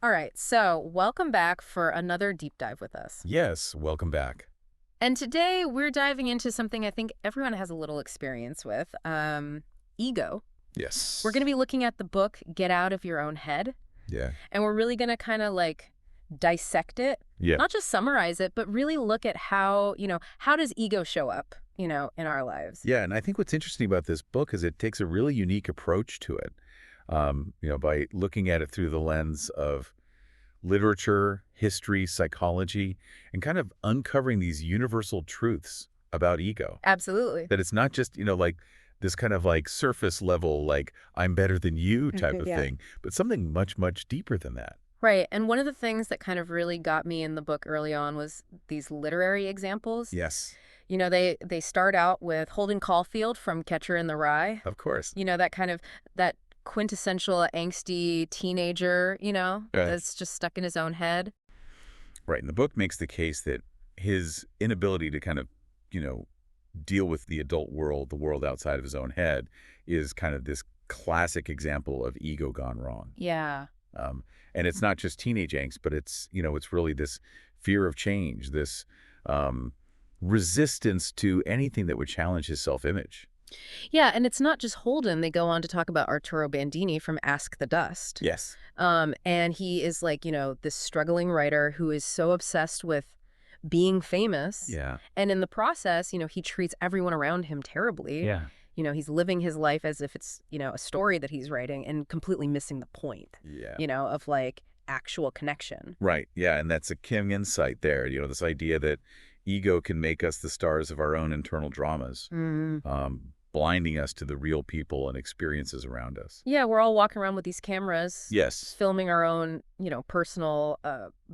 All right, so welcome back for another deep dive with us. Yes, welcome back. And today we're diving into something I think everyone has a little experience with, ego. We're going to Yes. be looking at the book Get Out of Your Own Head, Yeah. and we're really going to kind of like dissect it, Yeah. not just summarize it, but really look at how does ego show up, in our lives. Yeah, and I think what's interesting about this book is it takes a really unique approach to it. By looking at it through the lens of literature, history, psychology, and kind of uncovering these universal truths about ego. Absolutely. That it's not just, like this kind of like surface level, like I'm better than you type of Yeah. thing, but something much, much deeper than that. Right. And one of the things that kind of really got me in the book early on was these literary examples. Yes, They start out with Holden Caulfield from Catcher in the Rye. of course. That quintessential angsty teenager, Right. that's just stuck in his own head. Right. And the book makes the case that his inability to kind of, you know, deal with the adult world, the world outside of his own head, is kind of this classic example of ego gone wrong. Yeah. Um, and it's not just teenage angst, but it's really this fear of change, this um, resistance to anything that would challenge his self-image. Yeah, and it's not just Holden. They go on to talk about Arturo Bandini from Ask the Dust. Yes. And he is like, this struggling writer who is so obsessed with being famous. Yeah. And in the process, he treats everyone around him terribly. Yeah. He's living his life as if it's, a story that he's writing and completely missing the point, Yeah. of like actual connection. Right. Yeah. And that's a King insight there. This idea that ego can make us the stars of our own internal dramas, Mm. blinding us to the real people and experiences around us. Yeah, we're all walking around with these cameras, Yes. filming our own, personal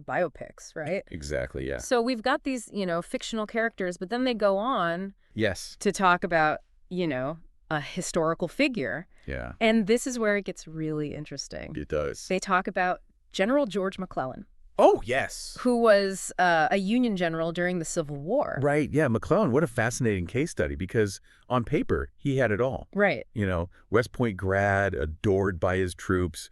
biopics, right? Exactly. Yeah. So we've got these, fictional characters, but then they go on Yes. to talk about, a historical figure. Yeah. And this is where it gets really interesting. It does. They talk about General George McClellan, Oh, yes. who was a Union general during the Civil War. Right. Yeah. McClellan, what a fascinating case study, because on paper, he had it all. Right. West Point grad, adored by his troops,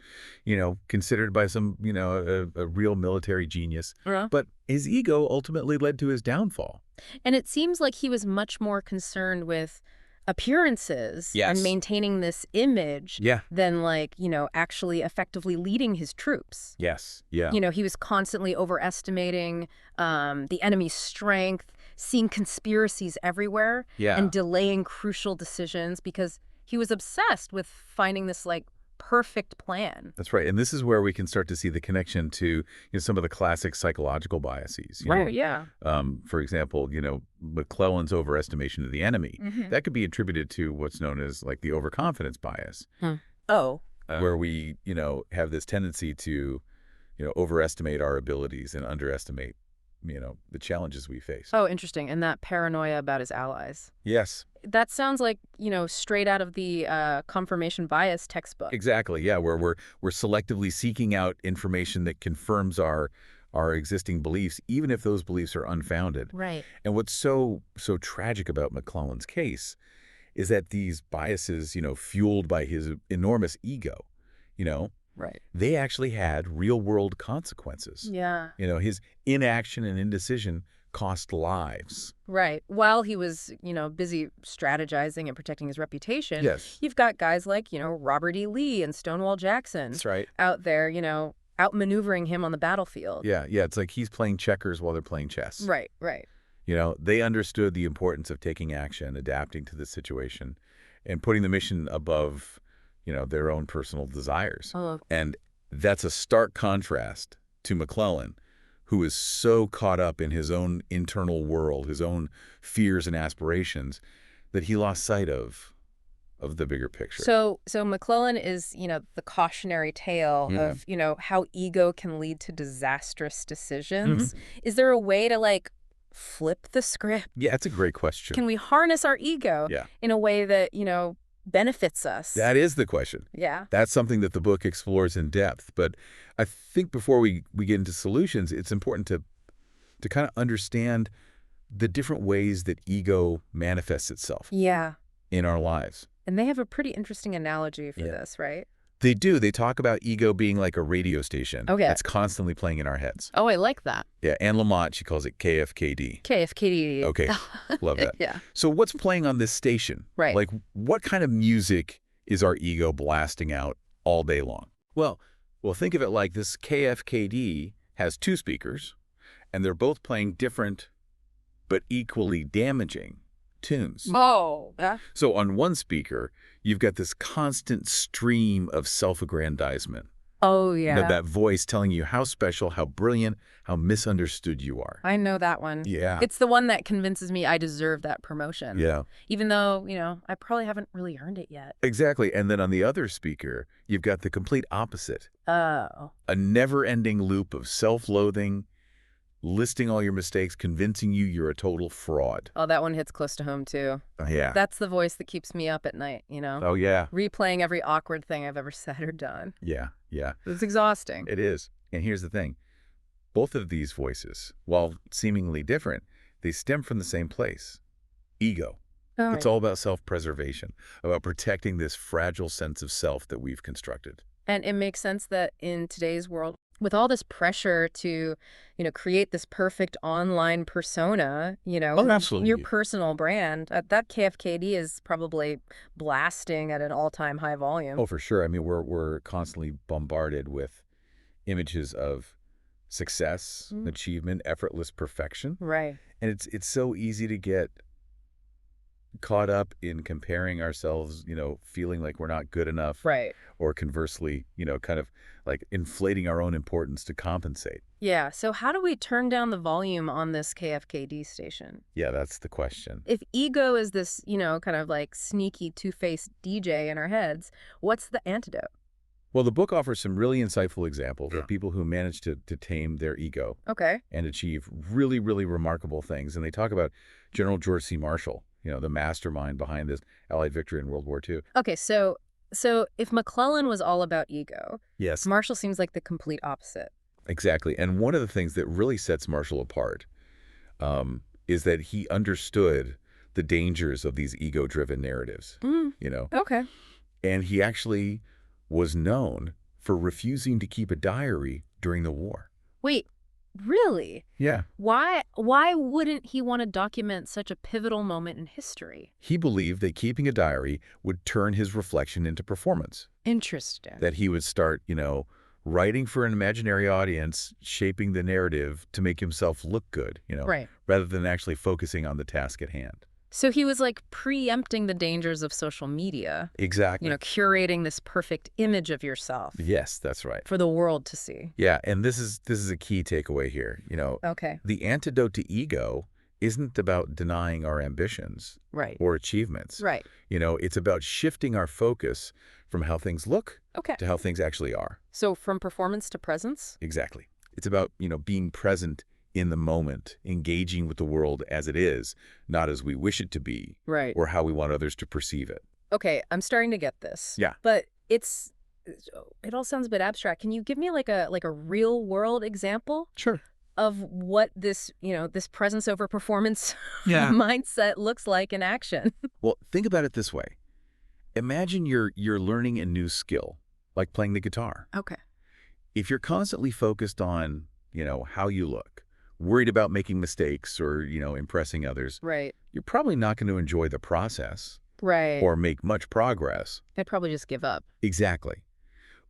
considered by some, a real military genius. Uh-huh. But his ego ultimately led to his downfall. And it seems like he was much more concerned with appearances Yes. and maintaining this image Yeah. than like, actually effectively leading his troops. Yes. Yeah. He was constantly overestimating the enemy's strength, seeing conspiracies everywhere, Yeah. and delaying crucial decisions because he was obsessed with finding this like perfect plan. That's right. And this is where we can start to see the connection to some of the classic psychological biases. Yeah. For example, McClellan's overestimation of the enemy. Mhm. That could be attributed to what's known as like the overconfidence bias, Oh. where we, have this tendency to, overestimate our abilities and underestimate, the challenges we face. Oh, interesting. And that paranoia about his allies. Yes, That sounds like, straight out of the confirmation bias textbook. exactly. Yeah, where we're selectively seeking out information that confirms our existing beliefs, even if those beliefs are unfounded. Right. And what's so tragic about McClellan's case is that these biases, fueled by his enormous ego, Right. they actually had real-world consequences. Yeah. His inaction and indecision cost lives. Right. While he was, busy strategizing and protecting his reputation, Yes. you've got guys like, Robert E. Lee and Stonewall Jackson That's right. out there, outmaneuvering him on the battlefield. Yeah, yeah. It's like he's playing checkers while they're playing chess. Right, right. They understood the importance of taking action, adapting to the situation, and putting the mission above, their own personal desires. Oh, And that's a stark contrast to McClellan, who is so caught up in his own internal world, his own fears and aspirations, that he lost sight of the bigger picture. so McClellan is, the cautionary tale Yeah. of, how ego can lead to disastrous decisions. Mm-hmm. Is there a way to like flip the script? Yeah, that's a great question. Can we harness our ego Yeah. in a way that, benefits us? That is the question. Yeah. That's something that the book explores in depth. But I think before we get into solutions, it's important to kind of understand the different ways that ego manifests itself Yeah. in our lives. And they have a pretty interesting analogy for Yeah. this, right? They do. They talk about ego being like a radio station Okay. that's constantly playing in our heads. Oh, I like that. Yeah, Anne Lamott, she calls it KFKD. KFKD. Okay, love that. Yeah. So what's playing on this station? Right. Like, what kind of music is our ego blasting out all day long? Well, think of it like this KFKD has two speakers, and they're both playing different but equally damaging tunes. Oh. Yeah. So on one speaker, you've got this constant stream of self-aggrandizement. Oh, yeah. That voice telling you how special, how brilliant, how misunderstood you are. I know that one. Yeah. It's the one that convinces me I deserve that promotion. Yeah. Even though, I probably haven't really earned it yet. Exactly. And then on the other speaker, you've got the complete opposite. Oh. A never-ending loop of self-loathing, listing all your mistakes, convincing you you're a total fraud. Oh, that one hits close to home, too. Yeah. That's the voice that keeps me up at night, Oh, yeah. replaying every awkward thing I've ever said or done. Yeah. It's exhausting. It is. And here's the thing. Both of these voices, while seemingly different, they stem from the same place. Ego. Oh, It's all about self-preservation, about protecting this fragile sense of self that we've constructed. And it makes sense that in today's world, with all this pressure to, create this perfect online persona, Oh, absolutely. your personal brand, that KFKD is probably blasting at an all-time high volume. Oh, for sure. I mean, we're constantly bombarded with images of success, achievement, effortless perfection. Right. And it's so easy to get caught up in comparing ourselves, feeling like we're not good enough. Right. Or conversely, kind of like inflating our own importance to compensate. Yeah. So how do we turn down the volume on this KFKD station? Yeah, that's the question. If ego is this, kind of like sneaky two-faced DJ in our heads, what's the antidote? Well, the book offers some really insightful examples of people who managed to tame their ego Okay. and achieve really, really remarkable things. And they talk about General George C. Marshall, the mastermind behind this Allied victory in World War II. Okay, so if McClellan was all about ego, Yes, Marshall seems like the complete opposite. exactly. And one of the things that really sets Marshall apart is that he understood the dangers of these ego-driven narratives, Okay. And he actually was known for refusing to keep a diary during the war. Wait, really? Yeah. Why wouldn't he want to document such a pivotal moment in history? He believed that keeping a diary would turn his reflection into performance, Interesting. that he would start, writing for an imaginary audience, shaping the narrative to make himself look good, Right. rather than actually focusing on the task at hand. So he was like preempting the dangers of social media, Exactly. curating this perfect image of yourself Yes, that's right. for the world to see. Yeah, and this is a key takeaway here. Okay. The antidote to ego isn't about denying our ambitions Right. or achievements. Right. It's about shifting our focus from how things look Okay. to how things actually are. So from performance to presence? Exactly. It's about, being present in the moment, engaging with the world as it is, not as we wish it to be Right. or how we want others to perceive it. Okay, I'm starting to get this. Yeah. But it all sounds a bit abstract. Can you give me like a real world example Sure. of what this, this presence over performance Yeah. mindset looks like in action? Well, think about it this way. Imagine you're learning a new skill, like playing the guitar. Okay. If you're constantly focused on, how you look, worried about making mistakes or, impressing others, Right. you're probably not going to enjoy the process Right. or make much progress. I'd probably just give up. Exactly.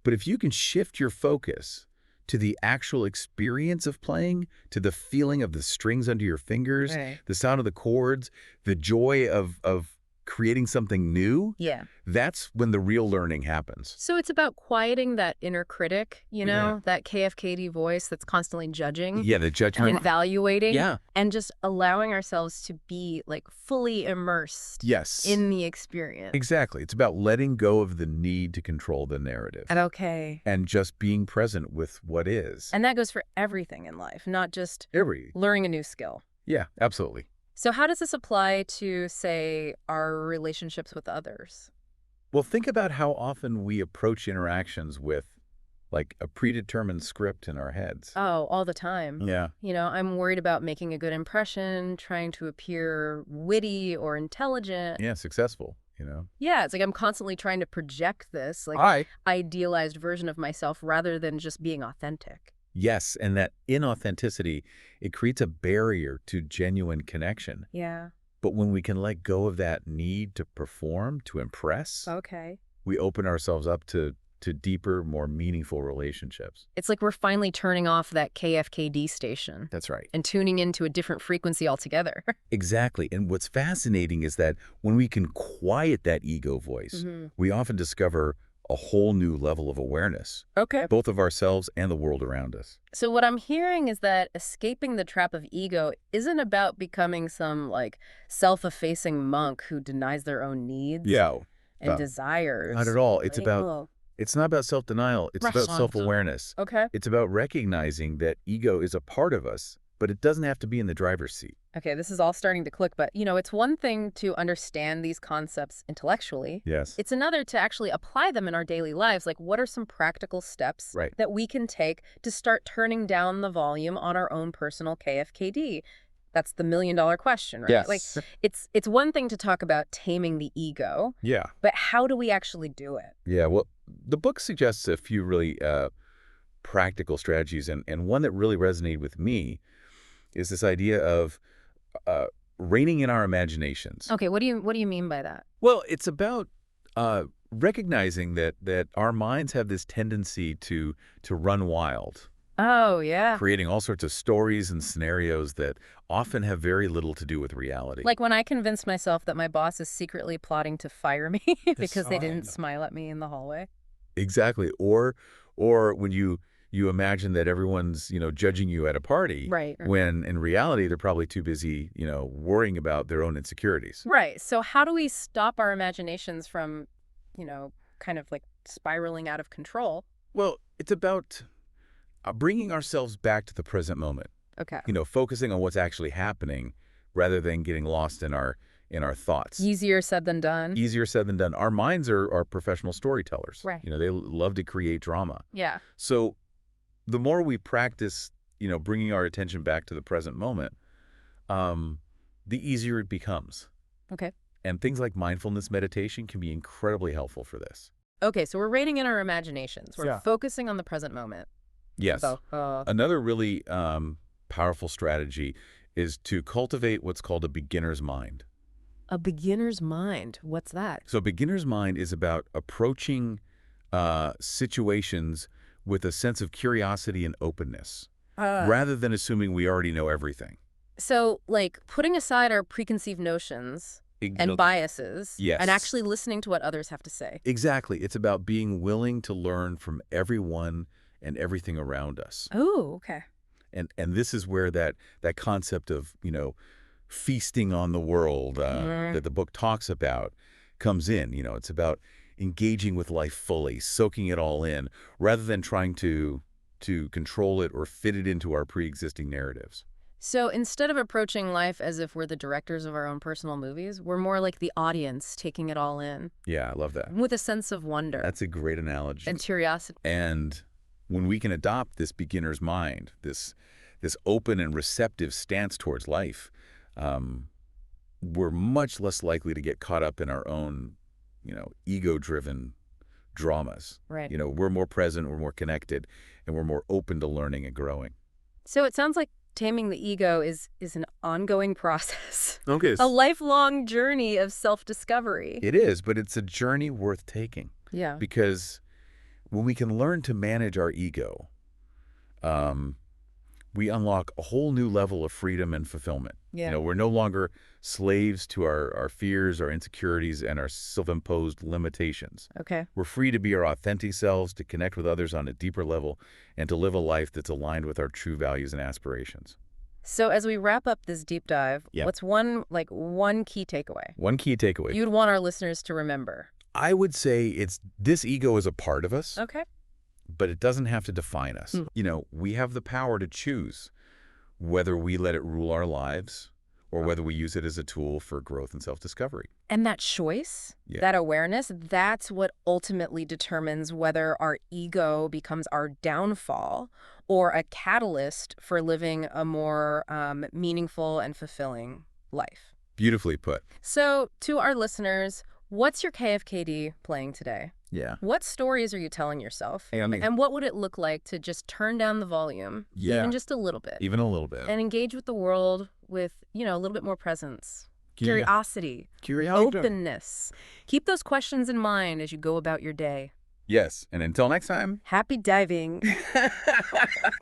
But if you can shift your focus to the actual experience of playing, to the feeling of the strings under your fingers, Right. the sound of the chords, the joy of creating something new, Yeah. that's when the real learning happens. So it's about quieting that inner critic, Yeah. that KFKD voice that's constantly judging Yeah, the and judgment. evaluating. Yeah. And just allowing ourselves to be like fully immersed Yes. in the experience. Exactly. It's about letting go of the need to control the narrative Okay. and just being present with what is. And that goes for everything in life, not just Every. learning a new skill. Yeah, absolutely. So how does this apply to, say, our relationships with others? Well, think about how often we approach interactions with like a predetermined script in our heads. Oh, all the time. Yeah. I'm worried about making a good impression, trying to appear witty or intelligent. Yeah, successful. you know? Yeah, it's like I'm constantly trying to project this, like, I idealized version of myself rather than just being authentic. Yes, and that inauthenticity, it creates a barrier to genuine connection. Yeah. But when we can let go of that need to perform, to impress, Okay. we open ourselves up to deeper, more meaningful relationships. It's like we're finally turning off that KFKD station That's right. and tuning into a different frequency altogether. Exactly. And what's fascinating is that when we can quiet that ego voice, Hmm. we often discover a whole new level of awareness, Okay. both of ourselves and the world around us. So what I'm hearing is that escaping the trap of ego isn't about becoming some, like, self-effacing monk who denies their own needs Yeah. and uh, desires. Not at all. Right? Oh. It's not about self-denial. It's about self-awareness. Okay. It's about recognizing that ego is a part of us, but it doesn't have to be in the driver's seat. Okay, this is all starting to click, but, it's one thing to understand these concepts intellectually. Yes. It's another to actually apply them in our daily lives. Like, what are some practical steps Right. that we can take to start turning down the volume on our own personal KFKD? That's the million-dollar question, right? Yes. Like, it's one thing to talk about taming the ego, Yeah. but how do we actually do it? Yeah. Well, the book suggests a few really practical strategies, and one that really resonated with me is this idea of reining in our imaginations. Okay, what do you mean by that? Well, it's about recognizing that our minds have this tendency to run wild, Oh, yeah. creating all sorts of stories and scenarios that often have very little to do with reality. Like when I convinced myself that my boss is secretly plotting to fire me because they didn't sign. smile at me in the hallway. Exactly. Or when you imagine that everyone's, judging you at a party, Right. when in reality they're probably too busy, worrying about their own insecurities. Right. So how do we stop our imaginations from, kind of like spiraling out of control? Well, it's about bringing ourselves back to the present moment, Okay. focusing on what's actually happening rather than getting lost in our thoughts. Easier said than done. Easier said than done. Our minds are professional storytellers. Right. They love to create drama. Yeah. So the more we practice, bringing our attention back to the present moment, the easier it becomes. Okay. And things like mindfulness meditation can be incredibly helpful for this. Okay. So we're reining in our imaginations. We're Yeah. focusing on the present moment. Yes. So, Another really powerful strategy is to cultivate what's called a beginner's mind. a beginner's mind. What's that? So beginner's mind is about approaching situations with a sense of curiosity and openness, rather than assuming we already know everything. So, like, putting aside our preconceived notions and biases Yes. and actually listening to what others have to say. Exactly. It's about being willing to learn from everyone and everything around us. Oh, okay. And this is where that concept of, feasting on the world that the book talks about comes in. It's about engaging with life fully, soaking it all in, rather than trying to control it or fit it into our pre-existing narratives. So instead of approaching life as if we're the directors of our own personal movies, we're more like the audience taking it all in Yeah, I love that. with a sense of wonder That's a great analogy. and curiosity. And when we can adopt this beginner's mind, this open and receptive stance towards life, we're much less likely to get caught up in our own, ego-driven dramas. Right. We're more present, we're more connected, and we're more open to learning and growing. So it sounds like taming the ego is an ongoing process, Okay. a lifelong journey of self-discovery. It is, but it's a journey worth taking, Yeah. because when we can learn to manage our ego, we unlock a whole new level of freedom and fulfillment. Yeah. We're no longer slaves to our fears, our insecurities, and our self-imposed limitations. Okay. We're free to be our authentic selves, to connect with others on a deeper level, and to live a life that's aligned with our true values and aspirations. So as we wrap up this deep dive, Yeah. what's one key takeaway One key takeaway. you'd want our listeners to remember? I would say it's this ego is a part of us, Okay. but it doesn't have to define us. We have the power to choose whether we let it rule our lives or whether we use it as a tool for growth and self-discovery. And that choice, Yeah. that awareness, that's what ultimately determines whether our ego becomes our downfall or a catalyst for living a more meaningful and fulfilling life. Beautifully put. So to our listeners, What's your KFKD playing today? Yeah. What stories are you telling yourself? Hey, I mean, And what would it look like to just turn down the volume, yeah, even just a little bit, even a little bit. and engage with the world with, a little bit more presence, Yeah. curiosity, Curiosity. openness? Keep those questions in mind as you go about your day. Yes. And until next time. Happy diving.